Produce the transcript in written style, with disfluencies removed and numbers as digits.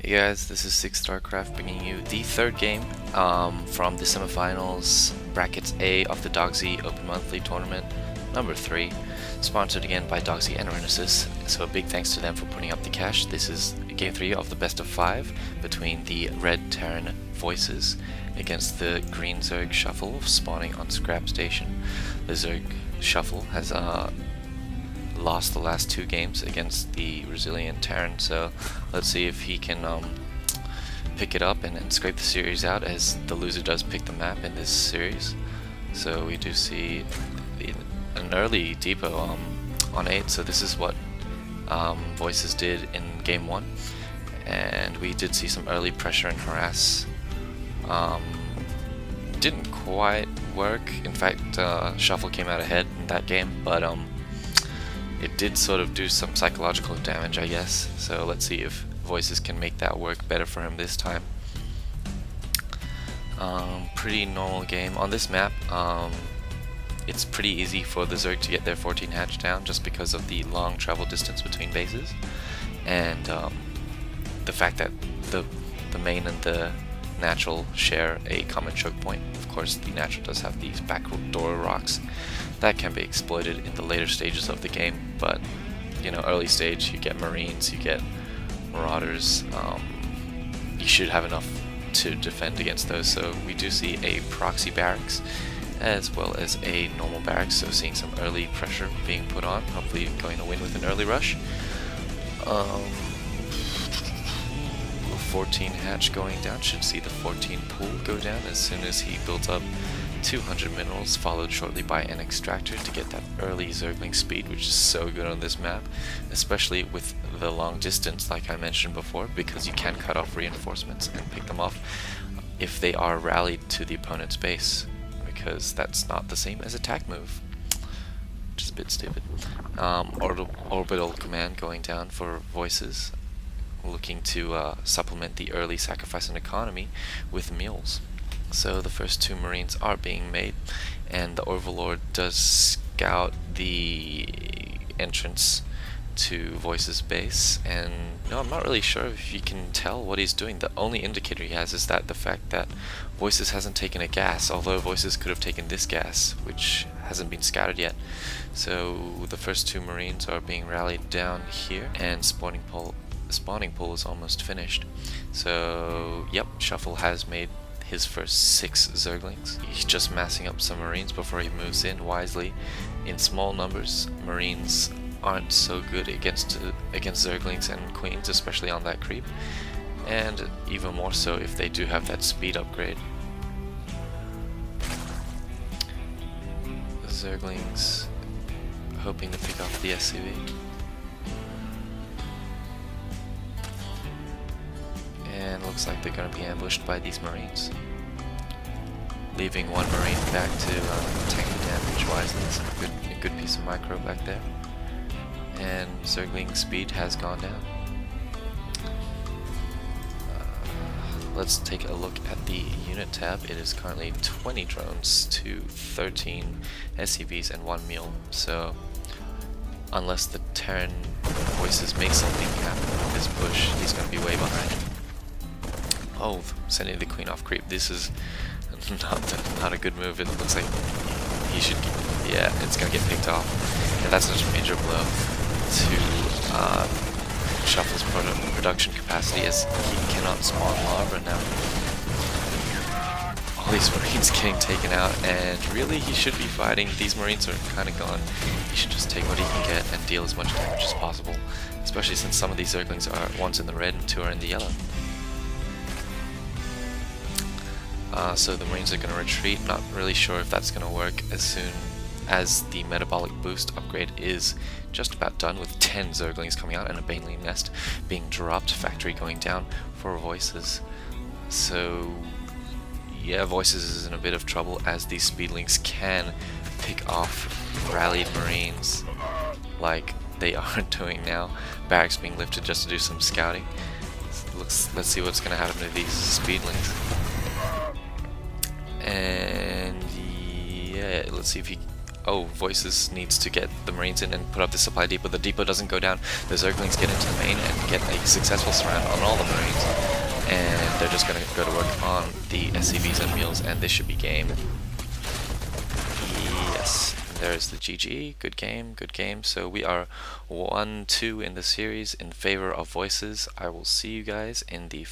Hey guys, this is SixthStarcraft bringing you the third game from the semifinals brackets A of the Dogsi Open Monthly Tournament number 3, sponsored again by Dogsi and Renesis. So a big thanks to them for putting up the cash. This is game 3 of the best of 5 between the red Terran Voices against the green Zerg Shuffle spawning on Scrap Station. The Zerg Shuffle has lost the last 2 games against the resilient Terran, so let's see if he can pick it up and scrape the series out, as the loser does pick the map in this series. So we do see an early depot on 8, so this is what Voices did in game 1, and we did see some early pressure and harass. Didn't quite work. In fact, Shuffle came out ahead in that game, but it did sort of do some psychological damage, I guess. So let's see if Voices can make that work better for him this time. Pretty normal game. On this map, it's pretty easy for the Zerg to get their 14 hatch down just because of the long travel distance between bases, and the fact that the main and the natural share a common choke point. Of course, the natural does have these backdoor rocks that can be exploited in the later stages of the game, but you know, early stage you get Marines, you get Marauders, you should have enough to defend against those. So we do see a proxy barracks as well as a normal barracks, so seeing some early pressure being put on, hopefully going to win with an early rush. 14 hatch going down, should see the 14 pool go down as soon as he builds up 200 minerals, followed shortly by an extractor to get that early Zergling speed, which is so good on this map, especially with the long distance like I mentioned before, because you can cut off reinforcements and pick them off if they are rallied to the opponent's base, because that's not the same as attack move, which is a bit stupid. Orbital command going down for Voices, looking to supplement the early sacrifice and economy with mules. So the first 2 Marines are being made, and the Overlord does scout the entrance to Voices base, and no, I'm not really sure if you can tell what he's doing. The only indicator he has is that the fact that Voices hasn't taken a gas, although Voices could have taken this gas, which hasn't been scouted yet. So the first 2 Marines are being rallied down here, and spawning pool is almost finished. So yep, Shuffle has made his first 6 Zerglings. He's just massing up some Marines before he moves in wisely. In small numbers, Marines aren't so good against Zerglings and Queens, especially on that creep, and even more so if they do have that speed upgrade. The Zerglings hoping to pick off the SCV. And looks like they're going to be ambushed by these Marines, leaving 1 Marine back to tank the damage wisely. It's a good piece of micro back there. And Zergling speed has gone down. Let's take a look at the unit tab. It is currently 20 drones to 13 SCVs and 1 mule. So unless the Terran Voices make something happen with this push, he's going to be way behind. Oh, sending the Queen off creep. This is not a good move. It looks like he should yeah, it's gonna get picked off. And that's such a major blow to Shuffle's production capacity, as he cannot spawn lava now. All these Marines getting taken out, and really he should be fighting. These Marines are kind of gone. He should just take what he can get and deal as much damage as possible, especially since some of these Zerglings are, one's in the red and 2 are in the yellow. So the Marines are going to retreat. Not really sure if that's going to work as soon as the metabolic boost upgrade is just about done, with 10 Zerglings coming out and a Baneling nest being dropped, factory going down for Voices. So yeah, Voices is in a bit of trouble, as these speedlings can pick off rallied Marines like they are doing now. Barracks being lifted just to do some scouting. Let's see what's going to happen to these speedlings. And yeah, let's see if he... Oh, Voices needs to get the Marines in and put up the supply depot. The depot doesn't go down. The Zerglings get into the main and get a successful surround on all the Marines. just gonna go to work on the SCVs and meals, and this should be game. Yes, there's the GG. Good game, good game. So we are 1-2 in the series in favor of voices. I will see you guys in the